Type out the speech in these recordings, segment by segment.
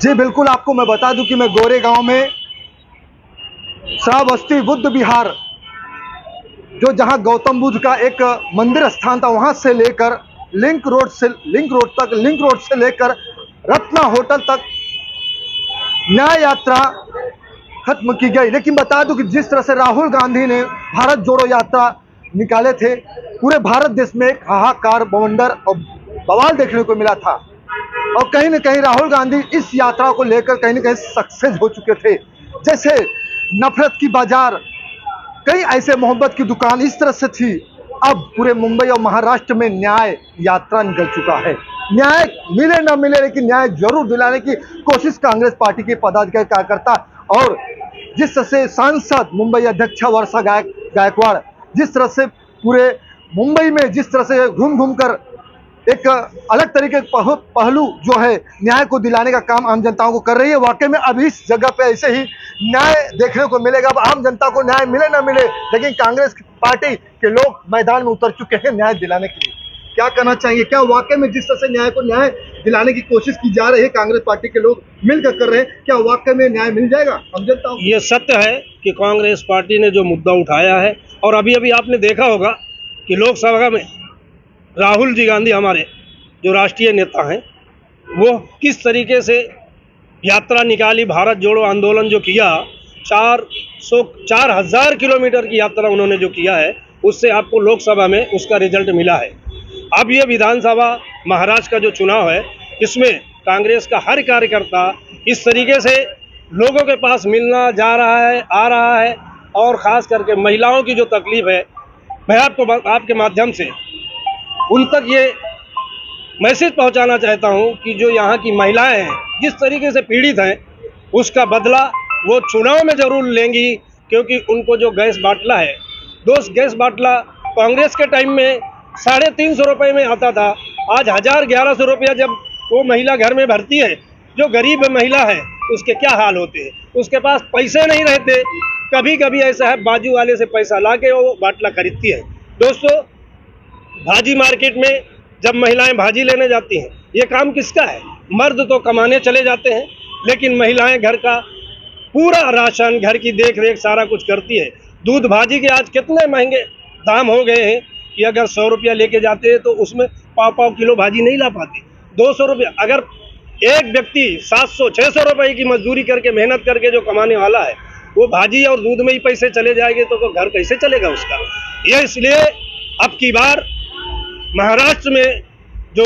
जी बिल्कुल, आपको मैं बता दूं कि मैं गोरेगांव में श्रावस्ती बुद्ध विहार, जो जहां गौतम बुद्ध का एक मंदिर स्थान था, वहां से लेकर लिंक रोड से लेकर रत्ना होटल तक न्याय यात्रा खत्म की गई। लेकिन बता दूं कि जिस तरह से राहुल गांधी ने भारत जोड़ो यात्रा निकाले थे, पूरे भारत देश में एक हाहाकार, बवंडर और बवाल देखने को मिला था। और कहीं ना कहीं राहुल गांधी इस यात्रा को लेकर कहीं ना कहीं सक्सेस हो चुके थे। जैसे नफरत की बाजार, कई ऐसे मोहब्बत की दुकान इस तरह से थी। अब पूरे मुंबई और महाराष्ट्र में न्याय यात्रा निकल चुका है। न्याय मिले ना मिले, लेकिन न्याय जरूर दिलाने की कोशिश कांग्रेस पार्टी के पदाधिकारी कार्यकर्ता और जिस तरह से सांसद मुंबई अध्यक्षा वर्षा गायकवाड़ जिस तरह से पूरे मुंबई में जिस तरह से घूम घूम कर एक अलग तरीके के पहलू जो है न्याय को दिलाने का काम आम जनताओं को कर रही है। वाकई में अब इस जगह पे ऐसे ही न्याय देखने को मिलेगा। अब आम जनता को न्याय मिले ना मिले, लेकिन कांग्रेस पार्टी के लोग मैदान में उतर चुके हैं न्याय दिलाने के लिए। क्या कहना चाहिए, क्या वाकई में जिस तरह से न्याय दिलाने की कोशिश की जा रही है, कांग्रेस पार्टी के लोग मिलकर कर रहे हैं, क्या वाकई में न्याय मिल जाएगा आम जनताओं को? ये सत्य है कि कांग्रेस पार्टी ने जो मुद्दा उठाया है, और अभी अभी आपने देखा होगा कि लोकसभा में राहुल जी गांधी हमारे जो राष्ट्रीय नेता हैं, वो किस तरीके से यात्रा निकाली, भारत जोड़ो आंदोलन जो किया, 4,000 किलोमीटर की यात्रा उन्होंने जो किया है, उससे आपको लोकसभा में उसका रिजल्ट मिला है। अब ये विधानसभा महाराष्ट्र का जो चुनाव है, इसमें कांग्रेस का हर कार्यकर्ता इस तरीके से लोगों के पास मिलना जा रहा है, आ रहा है, और ख़ास करके महिलाओं की जो तकलीफ है, मैं आपके माध्यम से उन तक ये मैसेज पहुंचाना चाहता हूं कि जो यहाँ की महिलाएं हैं, जिस तरीके से पीड़ित हैं, उसका बदला वो चुनाव में जरूर लेंगी। क्योंकि उनको जो गैस बाटला है, दोस्त गैस बाटला कांग्रेस के टाइम में 350 रुपये में आता था, आज 1,000-1,100 रुपया जब वो महिला घर में भरती है, जो गरीब महिला है उसके क्या हाल होते हैं। उसके पास पैसे नहीं रहते, कभी कभी ऐसा है बाजू वाले से पैसा ला के वो बाटला खरीदती है। दोस्तों, भाजी मार्केट में जब महिलाएं भाजी लेने जाती हैं, ये काम किसका है? मर्द तो कमाने चले जाते हैं, लेकिन महिलाएं घर का पूरा राशन, घर की देख रेख सारा कुछ करती है। दूध भाजी के आज कितने महंगे दाम हो गए हैं कि अगर 100 रुपया लेके जाते हैं तो उसमें पाव किलो भाजी नहीं ला पाते। 200 रुपया, अगर एक व्यक्ति 700-600 रुपये की मजदूरी करके, मेहनत करके जो कमाने वाला है, वो भाजी और दूध में ही पैसे चले जाएंगे तो घर कैसे चलेगा उसका? ये इसलिए अब की बार महाराष्ट्र में जो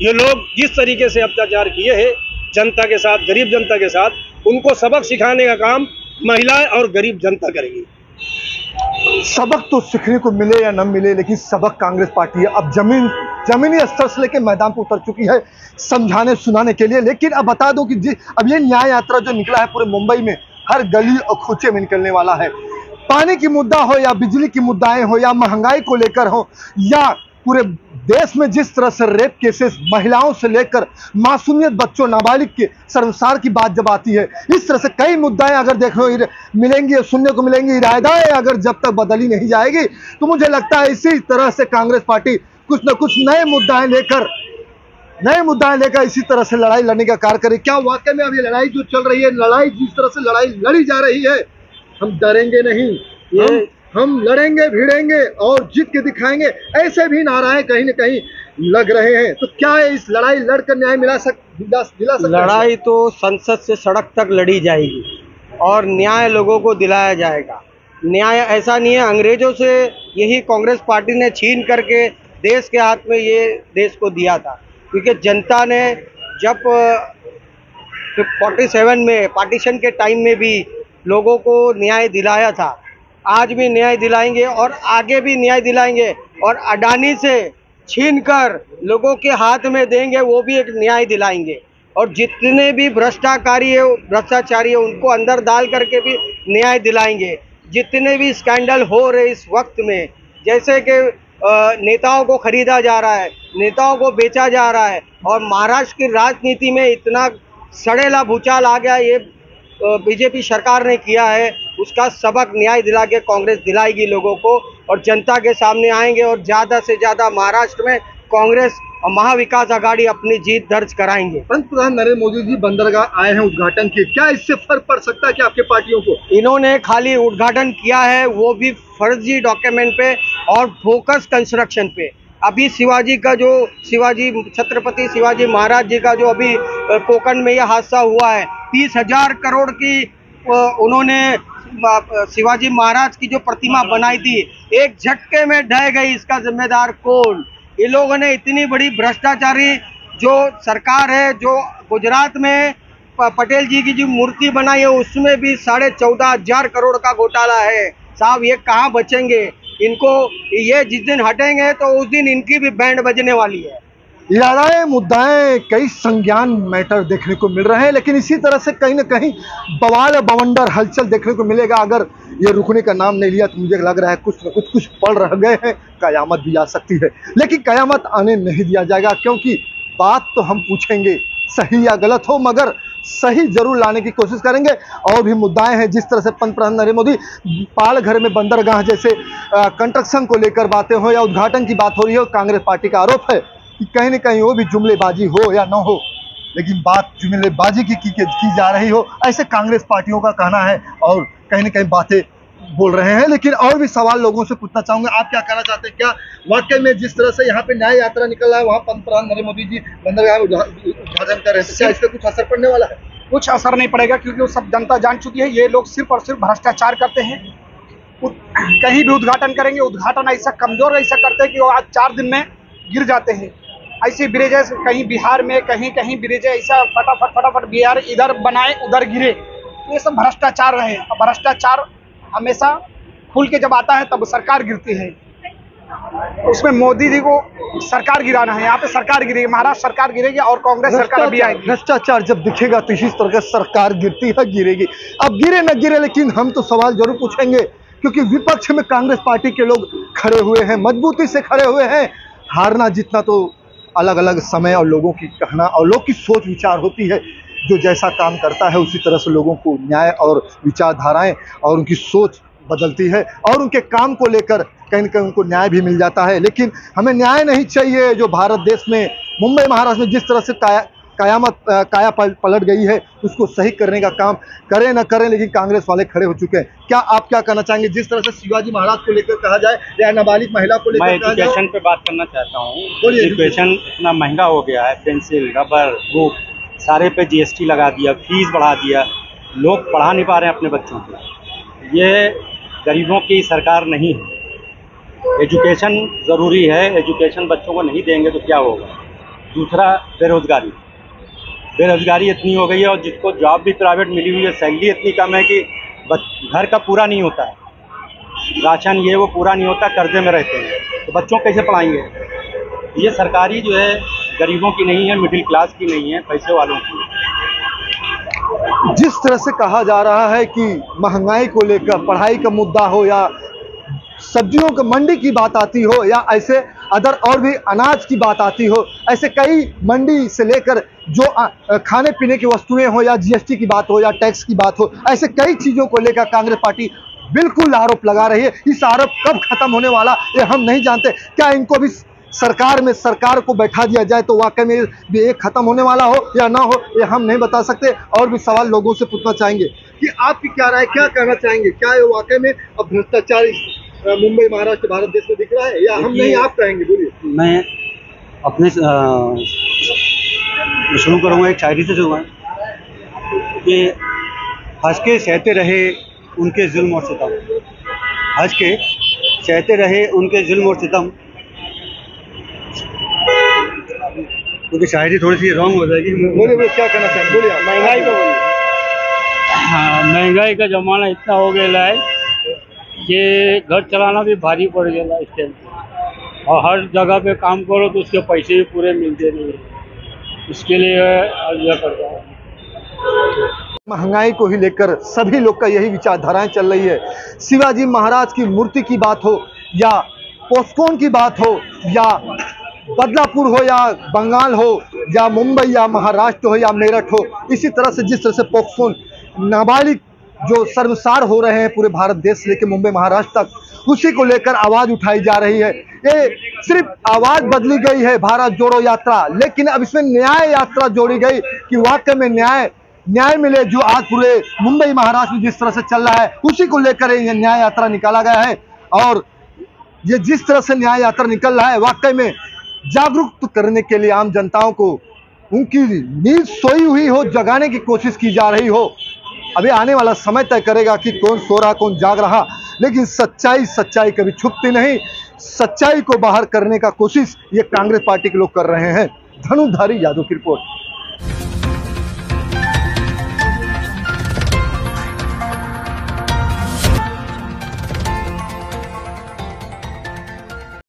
ये लोग जिस तरीके से अत्याचार किए हैं जनता के साथ, गरीब जनता के साथ, उनको सबक सिखाने का काम महिलाएं और गरीब जनता करेगी। सबक तो सीखने को मिले या न मिले, लेकिन सबक कांग्रेस पार्टी है अब जमीनी स्तर से लेकर मैदान पर उतर चुकी है समझाने सुनाने के लिए। लेकिन अब बता दो कि अब ये न्याय यात्रा जो निकला है पूरे मुंबई में हर गली और खोचे में निकलने वाला है। पानी की मुद्दा हो या बिजली की मुद्दाएं हो या महंगाई को लेकर हो या पूरे देश में जिस तरह से रेप केसेस, महिलाओं से लेकर मासूमियत बच्चों, नाबालिग के सर्वसार की बात जब आती है, इस तरह से कई मुद्दाएं अगर देखने मिलेंगी, सुनने को मिलेंगी। इरादाएं अगर जब तक बदली नहीं जाएगी, तो मुझे लगता है इसी तरह से कांग्रेस पार्टी कुछ न कुछ नए मुद्दाएं लेकर इसी तरह से लड़ाई लड़ने का कार्य करे। क्या वाकई में अब ये लड़ाई जो चल रही है, लड़ाई जिस तरह से लड़ाई लड़ी जा रही है, हम डरेंगे नहीं, हम लड़ेंगे, भिड़ेंगे और जीत के दिखाएंगे, ऐसे भी नाराएं कहीं न कहीं लग रहे हैं। तो क्या है, इस लड़ाई लड़कर न्याय दिला सकते? लड़ाई तो संसद से सड़क तक लड़ी जाएगी और न्याय लोगों को दिलाया जाएगा। न्याय ऐसा नहीं है, अंग्रेजों से यही कांग्रेस पार्टी ने छीन करके देश के हाथ में ये देश को दिया था। क्योंकि जनता ने जब 47 में पार्टीशन के टाइम में भी लोगों को न्याय दिलाया था, आज भी न्याय दिलाएंगे और आगे भी न्याय दिलाएंगे। और अडानी से छीनकर लोगों के हाथ में देंगे, वो भी एक न्याय दिलाएंगे। और जितने भी भ्रष्टाचारी है उनको अंदर डाल करके भी न्याय दिलाएंगे। जितने भी स्कैंडल हो रहे इस वक्त में, जैसे कि नेताओं को खरीदा जा रहा है, नेताओं को बेचा जा रहा है, और महाराष्ट्र की राजनीति में इतना सड़ेला भूचाल आ गया, ये बीजेपी सरकार ने किया है। उसका सबक न्याय दिला के कांग्रेस दिलाएगी लोगों को, और जनता के सामने आएंगे और ज़्यादा से ज़्यादा महाराष्ट्र में कांग्रेस और महाविकास आघाड़ी अपनी जीत दर्ज कराएंगे। पंतप्रधान नरेंद्र मोदी जी बंदरगाह आए हैं उद्घाटन के, क्या इससे फर्क पड़ सकता है क्या आपके पार्टियों को? इन्होंने खाली उद्घाटन किया है, वो भी फर्जी डॉक्यूमेंट पे और फोकस कंस्ट्रक्शन पे। अभी छत्रपति शिवाजी महाराज जी का जो अभी कोकण में यह हादसा हुआ है, 30,000 करोड़ की उन्होंने शिवाजी महाराज की जो प्रतिमा बनाई थी, एक झटके में ढह गई। इसका जिम्मेदार कौन? ये लोगों ने इतनी बड़ी भ्रष्टाचारी जो सरकार है, जो गुजरात में पटेल जी की जो मूर्ति बनाई है उसमें भी 14,500 करोड़ का घोटाला है। साहब ये कहाँ बचेंगे? इनको ये जिस दिन हटेंगे तो उस दिन इनकी भी बैंड बजने वाली है। याराएं मुद्दाएं कई संज्ञान मैटर देखने को मिल रहे हैं, लेकिन इसी तरह से कहीं ना कहीं बवाल बवंडर हलचल देखने को मिलेगा। अगर ये रुकने का नाम नहीं लिया तो मुझे लग रहा है कुछ न कुछ पड़ रह गए हैं, कयामत भी आ सकती है। लेकिन कयामत आने नहीं दिया जाएगा, क्योंकि बात तो हम पूछेंगे सही या गलत हो, मगर सही जरूर लाने की कोशिश करेंगे। और भी मुद्दाएं हैं, जिस तरह से पंतप्रधान नरेंद्र मोदी पालघर में बंदरगाह जैसे कंस्ट्रक्शन को लेकर बातें हो या उद्घाटन की बात हो रही हो, कांग्रेस पार्टी का आरोप है कि कहीं न कहीं वो भी जुमलेबाजी हो या न हो, लेकिन बात जुमलेबाजी की जा रही हो, ऐसे कांग्रेस पार्टियों का कहना है और कहीं न कहीं बातें बोल रहे हैं। लेकिन और भी सवाल लोगों से पूछना चाहूंगा, आप क्या कहना चाहते हैं? क्या वाकई में जिस तरह से यहाँ पे न्याय यात्रा निकल रहा है, वहाँ पंतप्रधान नरेंद्र मोदी जी बंदरगाह में उद्घाटन कर रहे हैं, क्या इसका कुछ असर पड़ने वाला है? कुछ असर नहीं पड़ेगा, क्योंकि वो सब जनता जान चुकी है। ये लोग सिर्फ और सिर्फ भ्रष्टाचार करते हैं। कहीं भी उद्घाटन करेंगे, उद्घाटन ऐसा कमजोर ऐसा करते हैं कि वो आज 4 दिन में गिर जाते हैं। ऐसे ब्रिजेस कहीं बिहार में, कहीं ब्रिज ऐसा फटाफट बिहार इधर बनाए उधर गिरे, तो ये सब भ्रष्टाचार रहे। और भ्रष्टाचार हमेशा खुल के जब आता है तब सरकार गिरती है। उसमें मोदी जी को सरकार गिराना है, यहाँ पे सरकार गिरेगी, महाराष्ट्र सरकार गिरेगी और कांग्रेस सरकार अभी आएगी। भ्रष्टाचार जब दिखेगा तो इसी तरह सरकार गिरती है, गिरेगी। अब गिरे न गिरे, लेकिन हम तो सवाल जरूर पूछेंगे, क्योंकि विपक्ष में कांग्रेस पार्टी के लोग खड़े हुए हैं, मजबूती से खड़े हुए हैं। हारना जीतना तो अलग अलग समय और लोगों की कहना और लोग की सोच विचार होती है। जो जैसा काम करता है उसी तरह से लोगों को न्याय और विचारधाराएं और उनकी सोच बदलती है, और उनके काम को लेकर कहीं न कहीं उनको न्याय भी मिल जाता है। लेकिन हमें न्याय नहीं चाहिए जो भारत देश में, मुंबई महाराष्ट्र में जिस तरह से काया पलट गई है, उसको सही करने का काम करें न करें, लेकिन कांग्रेस वाले खड़े हो चुके हैं। क्या आप क्या कहना चाहेंगे? जिस तरह से शिवाजी महाराज को लेकर कहा जाए या नाबालिग महिला को लेकर कहा जाए। एजुकेशन पे बात करना चाहता हूँ। एजुकेशन इतना महंगा हो गया है, पेंसिल, रबर, बुक सारे पे GST लगा दिया, फीस बढ़ा दिया, लोग पढ़ा नहीं पा रहे हैं अपने बच्चों को। ये गरीबों की सरकार नहीं है। एजुकेशन ज़रूरी है, एजुकेशन बच्चों को नहीं देंगे तो क्या होगा। दूसरा, बेरोजगारी इतनी हो गई है, और जिसको जॉब भी प्राइवेट मिली हुई है, सैलरी इतनी कम है कि घर का पूरा नहीं होता है, राशन ये वो पूरा नहीं होता, कर्जे में रहते हैं, तो बच्चों कैसे पढ़ाएंगे। ये सरकारी जो है गरीबों की नहीं है, मिडिल क्लास की नहीं है, पैसे वालों की। जिस तरह से कहा जा रहा है कि महंगाई को लेकर पढ़ाई का मुद्दा हो या सब्जियों की मंडी की बात आती हो या ऐसे अदर और भी अनाज की बात आती हो, ऐसे कई मंडी से लेकर जो खाने पीने की वस्तुएं हो या GST की बात हो या टैक्स की बात हो, ऐसे कई चीज़ों को लेकर कांग्रेस पार्टी बिल्कुल आरोप लगा रही है। इस आरोप कब खत्म होने वाला ये हम नहीं जानते। क्या इनको भी सरकार को बैठा दिया जाए तो वाकई में ये खत्म होने वाला हो या ना हो, ये हम नहीं बता सकते। और भी सवाल लोगों से पूछना चाहेंगे कि आपकी क्या राय, क्या कहना चाहेंगे? क्या ये वाकई में अब भ्रष्टाचार मुंबई महाराष्ट्र भारत देश में दिख रहा है या हम नहीं, आप कहेंगे? बोलिए। मैं अपने शुरू करूँगा एक शायरी से शुरू कि हंस के सहते रहे उनके जुल्म और सितम, हंस के सहते रहे उनके जुल्म और सितम। क्योंकि शायरी थोड़ी सी रॉन्ग हो जाएगी। बोलिए क्या कहना चाहेंगे? बोलिए। महंगाई का बोलिए। हाँ, महंगाई का जमाना इतना हो गया है कि घर चलाना भी भारी पड़ गया इस टाइम, और हर जगह पे काम करो तो उसके पैसे भी पूरे मिलते नहीं है। इसके लिए यह करता हूँ। महंगाई को ही लेकर सभी लोग का यही विचारधाराएं चल रही है। शिवाजी महाराज की मूर्ति की बात हो या पॉस्कोन की बात हो या बदलापुर हो या बंगाल हो या मुंबई या महाराष्ट्र हो या मेरठ हो, इसी तरह से जिस तरह से पॉक्सोन नाबालिग जो शर्मसार हो रहे हैं पूरे भारत देश से लेकर मुंबई महाराष्ट्र तक, उसी को लेकर आवाज उठाई जा रही है। ये सिर्फ आवाज बदली गई है भारत जोड़ो यात्रा, लेकिन अब इसमें न्याय यात्रा जोड़ी गई कि वाकई में न्याय मिले। जो आज पूरे मुंबई महाराष्ट्र में जिस तरह से चल रहा है उसी को लेकर यह न्याय यात्रा निकाला गया है। और ये जिस तरह से न्याय यात्रा निकल रहा है वाकई में जागरूक करने के लिए आम जनताओं को उनकी नींद सोई हुई हो जगाने की कोशिश की जा रही हो। अभी आने वाला समय तय करेगा कि कौन सो रहा कौन जाग रहा, लेकिन सच्चाई कभी छुपती नहीं। सच्चाई को बाहर करने का कोशिश ये कांग्रेस पार्टी के लोग कर रहे हैं। धनुधारी यादव की रिपोर्ट।